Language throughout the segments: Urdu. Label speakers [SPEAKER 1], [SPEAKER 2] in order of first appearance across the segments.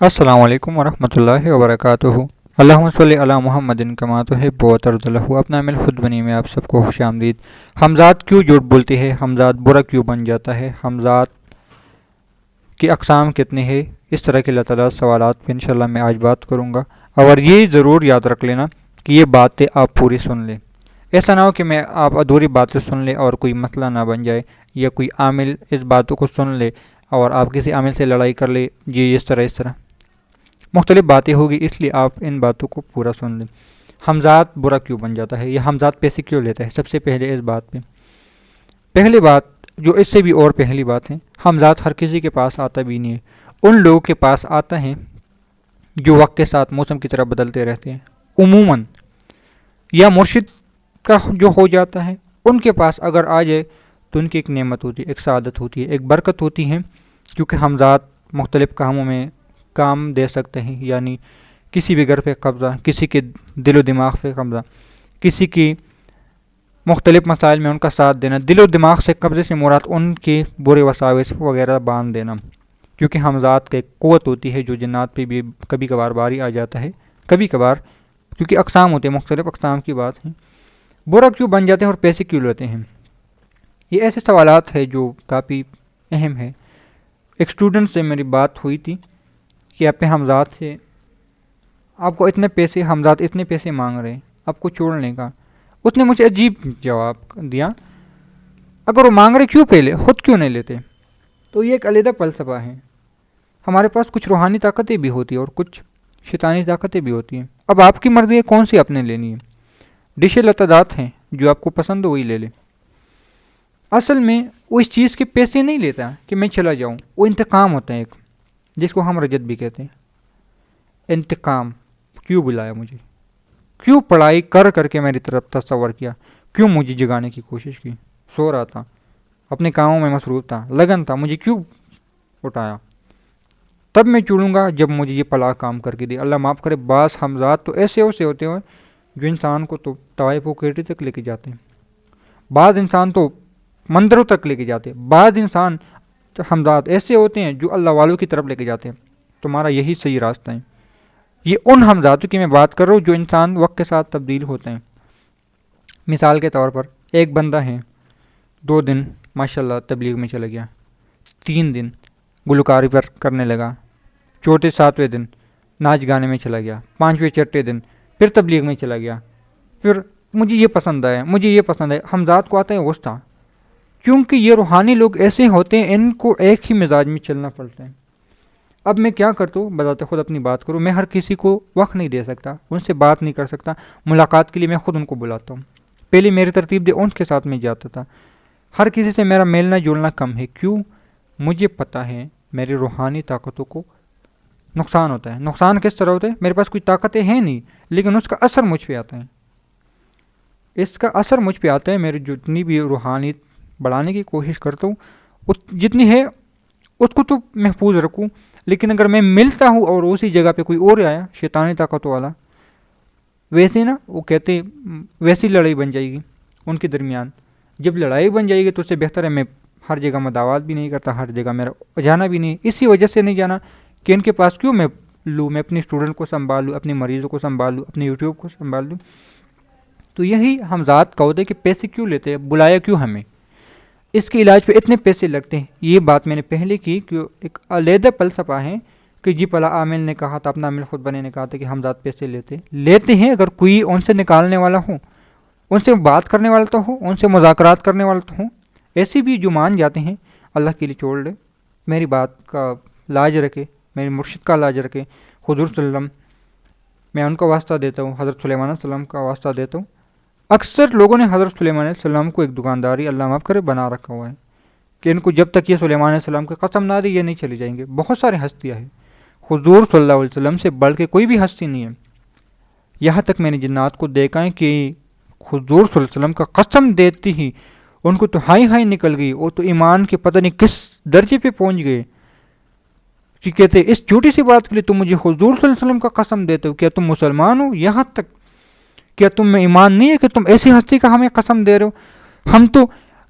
[SPEAKER 1] السلام علیکم ورحمۃ اللہ وبرکاتہ۔ اللہم صلی علی محمد کما تحب و ترضی۔ اپنا مل خود بنی میں آپ سب کو خوش آمدید۔ حمزات کیوں جھوٹ بولتے ہیں؟ حمزات برا کیوں بن جاتا ہے؟ حمزات کی اقسام کتنے ہیں؟ اس طرح کے اللہ سوالات پہ انشاءاللہ میں آج بات کروں گا، اور یہ ضرور یاد رکھ لینا کہ یہ باتیں آپ پوری سن لیں۔ ایسا نہ ہو کہ میں آپ ادھوری باتیں سن لیں اور کوئی مسئلہ نہ بن جائے، یا کوئی عامل اس باتوں کو سن لے اور آپ کسی عامل سے لڑائی کر لے، جی اس طرح مختلف باتیں ہوگی، اس لیے آپ ان باتوں کو پورا سن لیں۔ حمزات برا کیوں بن جاتا ہے؟ یہ حمزات پیسے کیوں لیتا ہے؟ سب سے پہلے اس بات پہ پہلی بات، جو اس سے بھی اور پہلی بات ہے، حمزات ہر کسی کے پاس آتا بھی نہیں ہے۔ ان لوگوں کے پاس آتا ہے جو وقت کے ساتھ موسم کی طرح بدلتے رہتے ہیں، عموماً یا مرشد کا جو ہو جاتا ہے، ان کے پاس اگر آ جائے تو ان کی ایک نعمت ہوتی ہے، ایک سعادت ہوتی ہے، ایک برکت ہوتی ہے، کیونکہ حمزات مختلف کاموں میں کام دے سکتے ہیں، یعنی کسی بھی گھر پہ قبضہ، کسی کے دل و دماغ پہ قبضہ، کسی کی مختلف مسائل میں ان کا ساتھ دینا۔ دل و دماغ سے قبضے سے مراد ان کے برے وساوس وغیرہ باندھ دینا، کیونکہ حمزات کی ایک قوت ہوتی ہے جو جنات پہ بھی کبھی کبھار باری آ جاتا ہے، کبھی کبھار، کیونکہ اقسام ہوتے ہیں، مختلف اقسام کی بات ہے۔ برا کیوں بن جاتے ہیں اور پیسے کیوں لیتے ہیں؟ یہ ایسے سوالات ہیں جو کافی اہم ہے۔ ایک اسٹوڈنٹ سے میری بات ہوئی تھی کہ آپ پہ حمزات سے آپ کو اتنے پیسے، حمزات اتنے پیسے مانگ رہے ہیں آپ کو چھوڑنے کا۔ اس نے مجھے عجیب جواب دیا، اگر وہ مانگ رہے کیوں پہلے خود کیوں نہیں لیتے؟ تو یہ ایک علیحدہ فلسفہ ہے۔ ہمارے پاس کچھ روحانی طاقتیں بھی ہوتی ہیں اور کچھ شیطانی طاقتیں بھی ہوتی ہیں، اب آپ کی مرضی ہے کون سی آپ نے لینی ہے۔ ڈشیں لتادات ہیں، جو آپ کو پسند ہو وہی لے لیں۔ اصل میں وہ اس چیز کے پیسے نہیں لیتا کہ میں چلا جاؤں، وہ انتقام ہوتا ہے ایک، جس کو ہم رجت بھی کہتے ہیں۔ انتقام، کیوں بلایا مجھے، کیوں پڑھائی کر کر کے میری طرف تصور کیا، کیوں مجھے جگانے کی کوشش کی، سو رہا تھا، اپنے کاموں میں مصروف تھا، لگن تھا، مجھے کیوں اٹھایا؟ تب میں چڑوں گا جب مجھے یہ پلا کام کر کے دے۔ اللہ معاف کرے، بعض حمزات تو ایسے ہوتے ہیں جو انسان کو تو طوائف و کیٹی تک لے کے جاتے ہیں، بعض انسان تو مندروں تک لے کے جاتے ہیں، بعض انسان حمزات ایسے ہوتے ہیں جو اللہ والوں کی طرف لے کے جاتے ہیں۔ تمہارا یہی صحیح راستہ ہے۔ یہ ان حمزاتوں کی میں بات کر رہا ہوں جو انسان وقت کے ساتھ تبدیل ہوتے ہیں۔ مثال کے طور پر ایک بندہ ہے، 2 دن ماشاءاللہ تبلیغ میں چلا گیا، 3 دن گلوکاری پر کرنے لگا، چوتھے 7ویں دن ناچ گانے میں چلا گیا، 5ویں 6ٹھے دن پھر تبلیغ میں چلا گیا، پھر مجھے یہ پسند آیا، مجھے یہ پسند ہے۔ حمزات کو آتا ہے غصہ، کیونکہ یہ روحانی لوگ ایسے ہوتے ہیں، ان کو ایک ہی مزاج میں چلنا پڑتا ہے۔ اب میں کیا کرتا ہوں، بذات خود اپنی بات کروں، میں ہر کسی کو وقت نہیں دے سکتا، ان سے بات نہیں کر سکتا، ملاقات کے لیے میں خود ان کو بلاتا ہوں۔ پہلے میری ترتیب دے ان کے ساتھ میں جاتا تھا، ہر کسی سے میرا میلنا جولنا کم ہے۔ کیوں؟ مجھے پتہ ہے میری روحانی طاقتوں کو نقصان ہوتا ہے۔ نقصان کس طرح ہوتا ہے؟ میرے پاس کوئی طاقتیں ہیں نہیں، لیکن اس کا اثر مجھ پہ آتا ہے، اس کا اثر مجھ پہ آتا ہے۔ میری جتنی بھی روحانی بڑھانے کی کوشش کرتا ہوں، جتنی ہے اس کو تو محفوظ رکھوں، لیکن اگر میں ملتا ہوں اور اسی جگہ پہ کوئی اور آیا شیطانی طاقت والا، ویسے نا وہ کہتے ویسی لڑائی بن جائے گی ان کے درمیان۔ جب لڑائی بن جائے گی تو اس سے بہتر ہے میں ہر جگہ مداوات بھی نہیں کرتا، ہر جگہ میرا جانا بھی نہیں۔ اسی وجہ سے نہیں جانا کہ ان کے پاس کیوں میں لوں، میں اپنے اسٹوڈنٹ کو سنبھال لوں، اپنے مریضوں کو سنبھال لوں، اپنے یوٹیوب کو سنبھال لوں۔ تو یہی حمزات کا ہوتا ہے کہ پیسے کیوں لیتے ہیں، بلایا کیوں ہمیں، اس کے علاج پہ اتنے پیسے لگتے ہیں۔ یہ بات میں نے پہلے کی کہ ایک علیحدہ فلسفہ ہے کہ جی پلا عامل نے کہا تھا، اپنا عامل خود بنے نے کہا تھا کہ حمزات پیسے لیتے ہیں اگر کوئی ان سے نکالنے والا ہو، ان سے بات کرنے والا تو ہو، ان سے مذاکرات کرنے والا تو ہو۔ ایسے بھی جو مان جاتے ہیں اللہ کے لیے چھوڑ دے، میری بات کا لاج رکھے، میری مرشد کا لاج رکھے، حضور صلی اللہ علیہ وسلم، میں ان کا واسطہ دیتا ہوں، حضرت سلیمان علیہ السلام کا واسطہ دیتا ہوں۔ اکثر لوگوں نے حضرت سلیمان علیہ السلام کو ایک دکانداری اللہ معاف کرے بنا رکھا ہوا ہے کہ ان کو جب تک یہ سلیمان علیہ السلام کی قسم نہ دے یہ نہیں چلی جائیں گے۔ بہت سارے ہستیاں ہیں، حضور صلی اللہ علیہ وسلم سے بڑھ کے کوئی بھی ہستی نہیں ہے۔ یہاں تک میں نے جنات کو دیکھا ہے کہ حضور صلی اللہ علیہ وسلم کا قسم دیتی ہی ان کو تو ہائی نکل گئی، وہ تو ایمان کے پتہ نہیں کس درجے پہ پہنچ گئے کہ کہتے اس چھوٹی سی بات کے لیے تم مجھے حضور صلی اللہ علیہ وسلم کا قسم دیتے ہو، کیا تم مسلمان ہو؟ یہاں تک کیا تم میں ایمان نہیں ہے کہ تم ایسی ہستی کا ہمیں قسم دے رہے ہو؟ ہم تو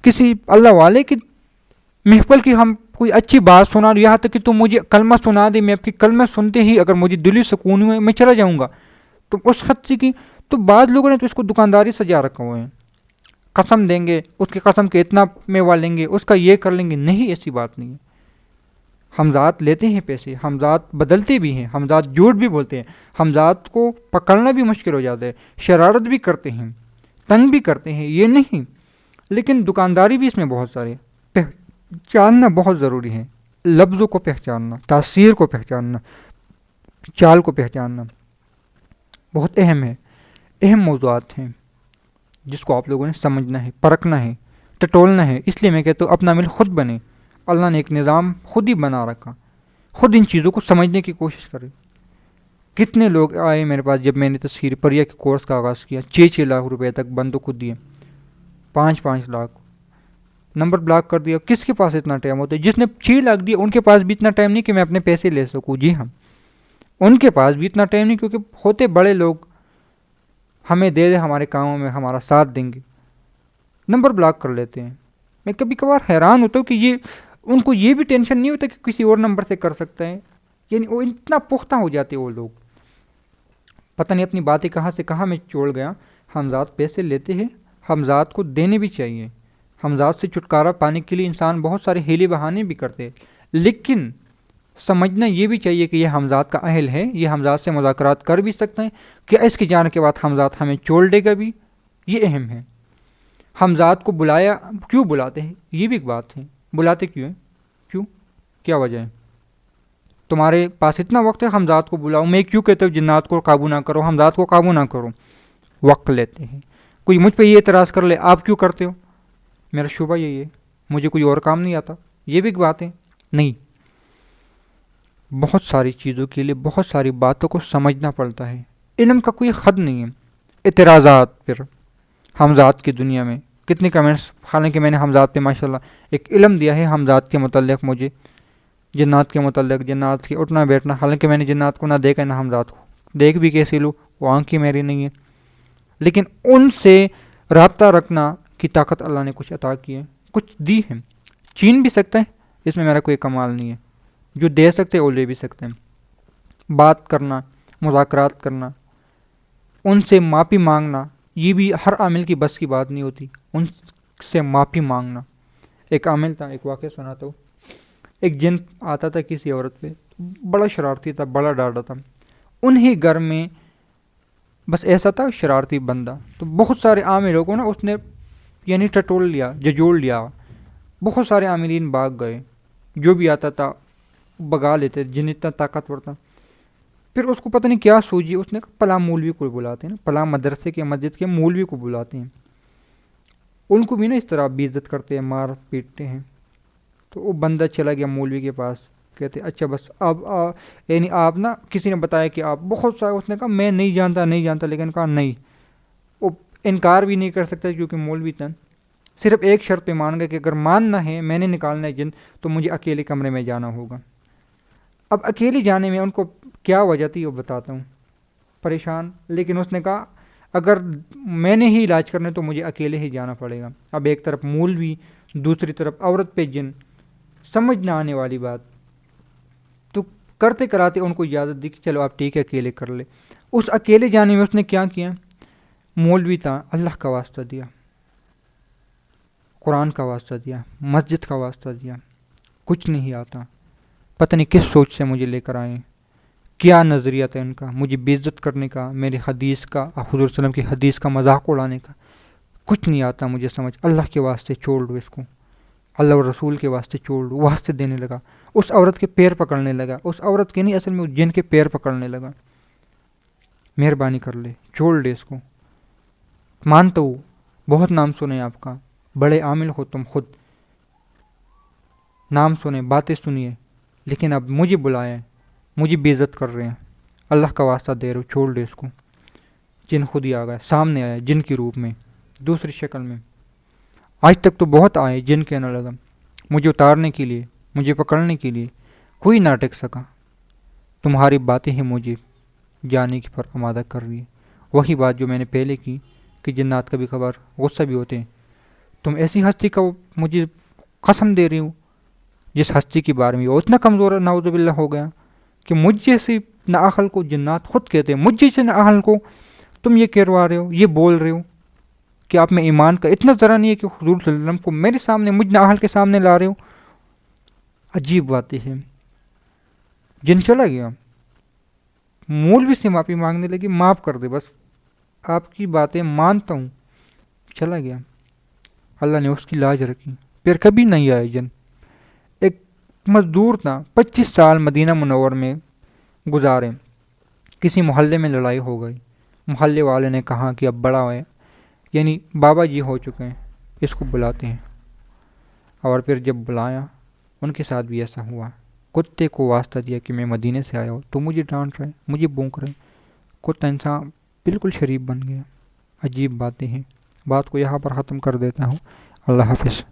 [SPEAKER 1] کسی اللہ والے کی محفل کی ہم کوئی اچھی بات سنا دو، یہاں تک کہ تم مجھے کلمہ سنا دے، میں آپ کی کلمہ سنتے ہی اگر مجھے دلی سکون ہوئے میں چلا جاؤں گا، تم اس خط سے کی. تو بعض لوگوں نے تو اس کو دکانداری سجا رکھا ہوئے ہیں، قسم دیں گے، اس کی قسم کے اتنا میوہ لیں گے، اس کا یہ کر لیں گے. نہیں، ایسی بات نہیں ہے. ہم ذات لیتے ہیں پیسے، ہم ذات بدلتے بھی ہیں، ہم ذات جھوٹ بھی بولتے ہیں، ہم ذات کو پکڑنا بھی مشکل ہو جاتا ہے، شرارت بھی کرتے ہیں، تنگ بھی کرتے ہیں، یہ نہیں. لیکن دکانداری بھی اس میں بہت سارے پہچاننا بہت ضروری ہے. لفظوں کو پہچاننا، تاثیر کو پہچاننا، چال کو پہچاننا بہت اہم ہے. اہم موضوعات ہیں جس کو آپ لوگوں نے سمجھنا ہے، پرکھنا ہے، ٹٹولنا ہے. اس لیے میں کہتا ہوں اپنا عمل خود بنے. اللہ نے ایک نظام خود ہی بنا رکھا، خود ان چیزوں کو سمجھنے کی کوشش کرے. کتنے لوگ آئے میرے پاس جب میں نے تسخیر پریا کے کورس کا آغاز کیا، 6 لاکھ تک بندوں کو دیے، 5 لاکھ نمبر بلاک کر دیا. کس کے پاس اتنا ٹائم ہوتا ہے؟ جس نے 6 لاکھ دیا ان کے پاس بھی اتنا ٹائم نہیں کہ میں اپنے پیسے لے سکوں. جی ہاں، ان کے پاس بھی اتنا ٹائم نہیں، کیونکہ ہوتے بڑے لوگ ہمیں دے ہمارے کاموں میں ہمارا ساتھ دیں گے، نمبر بلاک کر لیتے ہیں. میں کبھی کبھار حیران ہوتا ہوں کہ یہ ان کو یہ بھی ٹینشن نہیں ہوتا کہ کسی اور نمبر سے کر سکتے ہیں. یعنی وہ اتنا پختہ ہو جاتے وہ لوگ. پتہ نہیں اپنی باتیں کہاں سے کہاں میں چھوڑ گیا. ہم ذات پیسے لیتے ہیں، ہم ذات کو دینے بھی چاہیے. ہم ذات سے چھٹکارا پانے کے لیے انسان بہت سارے ہیلے بہانے بھی کرتے ہیں، لیکن سمجھنا یہ بھی چاہیے کہ یہ ہم ذات کا اہل ہے، یہ ہم ذات سے مذاکرات کر بھی سکتے ہیں. کیا اس کی جان کے بعد ہم ذات ہمیں چھوڑ دے گا بھی؟ یہ اہم ہے. ہم ذات کو بلایا، کیوں بلاتے ہیں یہ بھی ایک بات ہے. بلاتے کیوں ہیں؟ کیوں؟ کیا وجہ ہے؟ تمہارے پاس اتنا وقت ہے ہم ذات کو بلاؤ. میں کیوں کہتا ہوں جنات کو قابو نہ کرو، ہم ذات کو قابو نہ کرو؟ وقت لیتے ہیں. کوئی مجھ پہ یہ اعتراض کر لے آپ کیوں کرتے ہو، میرا شعبہ یہی ہے، مجھے کوئی اور کام نہیں آتا. یہ بھی ایک بات ہے. نہیں، بہت ساری چیزوں کے لیے بہت ساری باتوں کو سمجھنا پڑتا ہے. علم کا کوئی حد نہیں ہے. اعتراضات پھر ہم ذات کی دنیا میں کتنے کمنٹس، حالانکہ میں نے ہم ذات پہ ماشاءاللہ ایک علم دیا ہے ہم ذات کے متعلق، مجھے جنات کے متعلق، جنات کے اٹھنا بیٹھنا. حالانکہ میں نے جنات کو نہ دیکھا نہ ہم ذات کو، دیکھ بھی کیسے لوں، وہ آنکھ کی میری نہیں ہے. لیکن ان سے رابطہ رکھنا کی طاقت اللہ نے کچھ عطا کی ہے، کچھ دی ہے. چین بھی سکتے ہیں، اس میں میرا کوئی کمال نہیں ہے. جو دے سکتے ہیں وہ لے بھی سکتے ہیں. بات کرنا، مذاکرات کرنا، ان سے معافی مانگنا، یہ بھی ہر عامل کی بس کی بات نہیں ہوتی. ان سے معافی مانگنا. ایک عامل تھا، ایک واقعہ سناتا ہوں. ایک جن آتا تھا کسی عورت پہ، بڑا شرارتی تھا، بڑا ڈاڈا تھا. انہی گھر میں بس ایسا تھا شرارتی بندہ. تو بہت سارے عاملوں کو نا اس نے یعنی ٹٹول لیا، ججوڑ لیا. بہت سارے عاملین بھاگ گئے، جو بھی آتا تھا بگا لیتے، جن اتنا طاقتور تھا. پھر اس کو پتہ نہیں کیا سوچی، اس نے کہا پلا مولوی کو بلاتے ہیں نا، پلا مدرسے کے مسجد کے مولوی کو بلاتے ہیں، ان کو بھی نا اس طرح بے عزت کرتے ہیں، مار پیٹتے ہیں. تو وہ بندہ چلا گیا مولوی کے پاس. کہتے اچھا بس اب یعنی آپ نا کسی نے بتایا کہ آپ بہت سارا. اس نے کہا میں نہیں جانتا، لیکن کہا نہیں. وہ انکار بھی نہیں کر سکتا کیونکہ مولوی تھا. صرف ایک شرط پہ مان گئے کہ اگر ماننا ہے میں نے نکالنا ہے جن تو مجھے اکیلے کمرے میں جانا ہوگا. اب اکیلے جانے میں ان کو کیا وجہ تھی وہ بتاتا ہوں. پریشان، لیکن اس نے کہا اگر میں نے ہی علاج کرنا ہے تو مجھے اکیلے ہی جانا پڑے گا. اب ایک طرف مولوی، دوسری طرف عورت پہ جن، سمجھ نہ آنے والی بات. تو کرتے کراتے ان کو اجازت دی کہ چلو آپ ٹھیک ہے اکیلے کر لے. اس اکیلے جانے میں اس نے کیا کیا؟ مولوی تھا، اللہ کا واسطہ دیا، قرآن کا واسطہ دیا، مسجد کا واسطہ دیا. کچھ نہیں آتا، پتہ نہیں کس سوچ سے مجھے لے کر آئے، کیا نظریہ تھا ان کا، مجھے بے عزت کرنے کا، میری حدیث کا، حضور صلی اللہ علیہ وسلم کی حدیث کا مذاق اڑانے کا. کچھ نہیں آتا مجھے سمجھ. اللہ کے واسطے چھوڑ دو اس کو، اللہ اور رسول کے واسطے چھوڑ دو. واسطے دینے لگا، اس عورت کے پیر پکڑنے لگا. اس عورت کے نہیں، اصل میں جن کے پیر پکڑنے لگا. مہربانی کر لے، چھوڑ دے اس کو. مانتا ہوں بہت نام سنے آپ کا، بڑے عامل ہو تم خود، نام سنے، باتیں سنیے، لیکن اب مجھے بلایا ہے، مجھے بے عزت کر رہے ہیں. اللہ کا واسطہ دے رہے ہو، چھوڑ دے اس کو. جن خود ہی آ گیا، سامنے آیا جن کی روپ میں، دوسری شکل میں. آج تک تو بہت آئے جن کہنے لگا، مجھے اتارنے کے لیے، مجھے پکڑنے کے لیے. کوئی نہ ٹک سکا. تمہاری باتیں ہی مجھے جانے کی پر آمادہ کر رہی ہے. وہی بات جو میں نے پہلے کی کہ جنات کبھی کبھار غصہ بھی ہوتے ہیں. تم ایسی ہستی کا مجھے قسم دے رہی ہو، جس ہستی کے بارے میں وہ اتنا کمزور نعوذ باللہ ہو گیا کہ مجھ جیسی نااہل کو جنات خود کہتے ہیں، مجھ جیسے نااہل کو تم یہ کروا رہے ہو، یہ بول رہے ہو کہ آپ میں ایمان کا اتنا ذرا نہیں ہے کہ حضور صلی اللہ علیہ وسلم کو میرے سامنے، مجھ نااہل کے سامنے لا رہے ہو. عجیب باتیں ہیں. جن چلا گیا، مولوی سے معافی مانگنے لگی، معاف کر دے بس، آپ کی باتیں مانتا ہوں. چلا گیا. اللہ نے اس کی لاج رکھی، پھر کبھی نہیں آئے جن. ایک مزدور تھا، 25 سال مدینہ منور میں گزارے. کسی محلے میں لڑائی ہو گئی، محلے والے نے کہا کہ اب بڑا ہے، یعنی بابا جی ہو چکے ہیں، اس کو بلاتے ہیں. اور پھر جب بلایا، ان کے ساتھ بھی ایسا ہوا. کتے کو واسطہ دیا کہ میں مدینے سے آیا ہوں، تو مجھے ڈانٹ رہے، مجھے بونک رہے. کتا انسان بالکل شریف بن گیا. عجیب باتیں ہیں. بات کو یہاں پر ختم کر دیتا ہوں. اللہ حافظ.